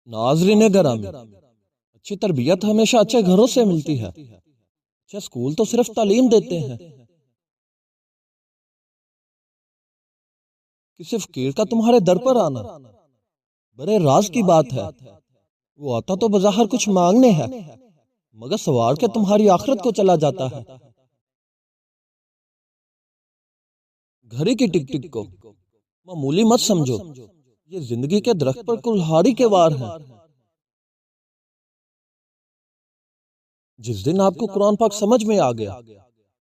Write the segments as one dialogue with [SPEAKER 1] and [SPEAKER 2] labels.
[SPEAKER 1] ناظرین گرامی، اچھی تربیت ہمیشہ اچھے گھروں سے ملتی ہے۔ اچھے اسکول تو صرف تعلیم دیتے ہیں۔ کسی فقیر کا تمہارے در پر آنا بڑے راز کی بات ہے۔ وہ آتا تو بظاہر کچھ مانگنے ہے، مگر سوار کے تمہاری آخرت کو چلا جاتا ہے۔ گھڑی کی ٹک ٹک کو معمولی مت سمجھو، یہ زندگی کے درخت پر کلہاڑی کے وار ہیں۔ جس دن آپ کو قرآن پاک سمجھ میں آ گیا،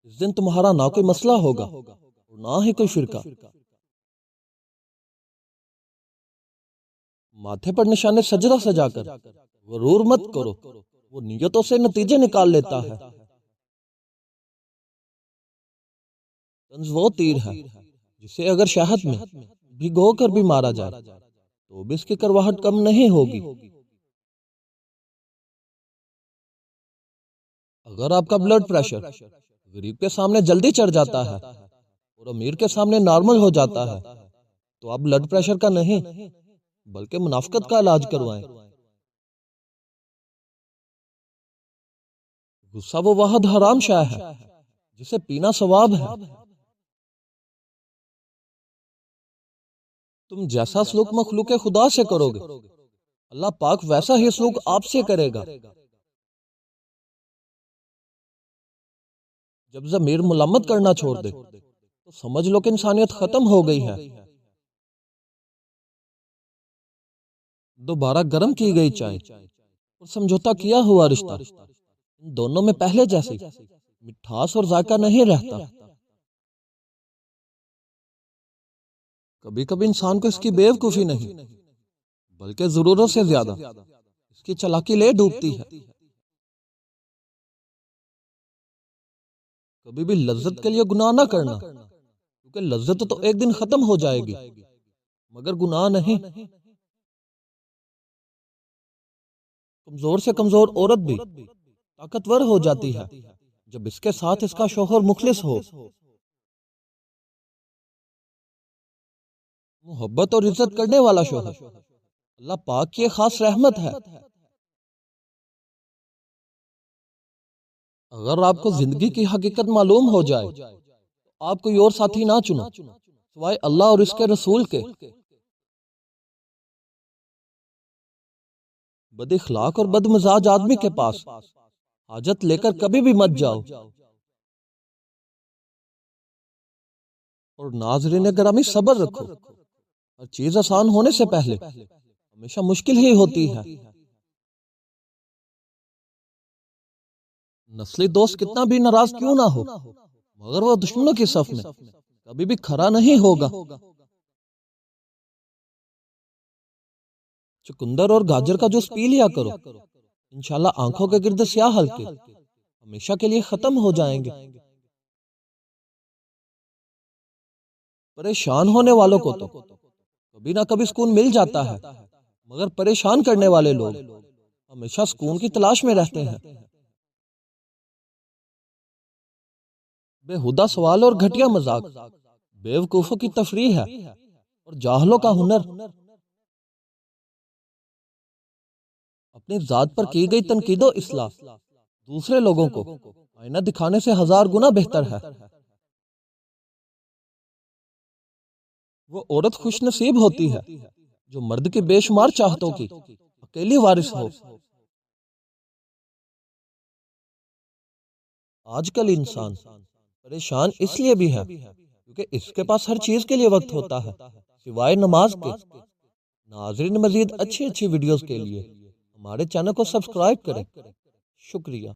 [SPEAKER 1] اس دن تمہارا نہ کوئی مسئلہ ہوگا اور نہ ہی کوئی فرقہ۔ ماتھے پر نشانے سجدہ سجا کر غرور مت کرو، وہ نیتوں سے نتیجے نکال لیتا ہے۔ طنز وہ تیر ہے جسے اگر شہد میں بھگو کر بھی مارا جائے تو بھی اس کی کرواہٹ کم نہیں ہوگی۔ اگر آپ کا بلڈ پریشر غریب کے سامنے جلدی چڑھ جاتا ہے اور امیر کے سامنے نارمل ہو جاتا ہے تو آپ بلڈ پریشر کا نہیں بلکہ منافقت کا علاج کروائیں۔ غصہ وہ واحد حرام شے ہے جسے پینا ثواب ہے۔ تم جیسا سلوک مخلوق خدا سے کرو گے، اللہ پاک ویسا ہی سلوک آپ سے کرے گا۔ جب ضمیر ملامت کرنا چھوڑ دے تو سمجھ لو کہ انسانیت ختم ہو گئی ہے۔ دوبارہ گرم کی گئی چائے اور سمجھوتا کیا ہوا رشتہ، ان دونوں میں پہلے جیسی مٹھاس اور ذائقہ نہیں رہتا۔ کبھی کبھی انسان کو اس کی بیوقوفی نہیں بلکہ ضرورت سے زیادہ اس کی چالاکی لے ڈوبتی ہے۔ کبھی بھی لذت کے لیے گناہ نہ کرنا، کیونکہ لذت تو ایک دن ختم ہو جائے گی مگر گناہ نہیں۔ کمزور سے کمزور عورت بھی طاقتور ہو جاتی ہے جب اس کے ساتھ اس کا شوہر مخلص ہو۔ محبت اور عزت کرنے والا شوہر اللہ پاک کی ایک خاص رحمت ہے۔ اگر آپ کو زندگی کی حقیقت معلوم ہو جائے تو آپ کوئی اور ساتھی نہ چنو سوائے اللہ اور اس کے رسول کے۔ بد اخلاق اور بد مزاج آدمی کے پاس حاجت لے کر کبھی بھی مت جاؤ۔ اور ناظرین گرامی، صبر رکھو، ہر چیز آسان ہونے سے پہلے ہمیشہ مشکل ہی ہوتی ہے۔ نسلی دوست کتنا بھی ناراض کیوں نہ ہو مگر وہ دشمنوں کی صف میں کبھی بھی کھڑا نہیں ہوگا۔ چقندر اور گاجر کا جوس پی لیا کرو، انشاءاللہ آنکھوں کے گرد سیاہ حلقے ہمیشہ کے لیے ختم ہو جائیں گے۔ پریشان ہونے والوں کو تو کبھی نہ کبھی سکون مل جاتا ہے مگر پریشان کرنے والے لوگ ہمیشہ سکون کی تلاش میں رہتے ہیں۔ بےہودہ سوال اور گھٹیا مذاق بیوقوفوں کی تفریح ہے اور جاہلوں کا ہنر۔ اپنی ذات پر کی گئی تنقید و اصلاح دوسرے لوگوں کو آئینہ دکھانے سے 1000 گنا بہتر ہے۔ وہ عورت خوش نصیب ہوتی ہے جو مرد کی بے شمار چاہتوں کی اکیلی وارث ہو۔ آج کل انسان پریشان اس لیے بھی ہے کیونکہ اس کے پاس ہر چیز کے لیے وقت ہوتا ہے سوائے نماز کے۔ ناظرین، مزید اچھی ویڈیوز کے لیے ہمارے چینل کو سبسکرائب کریں۔ شکریہ۔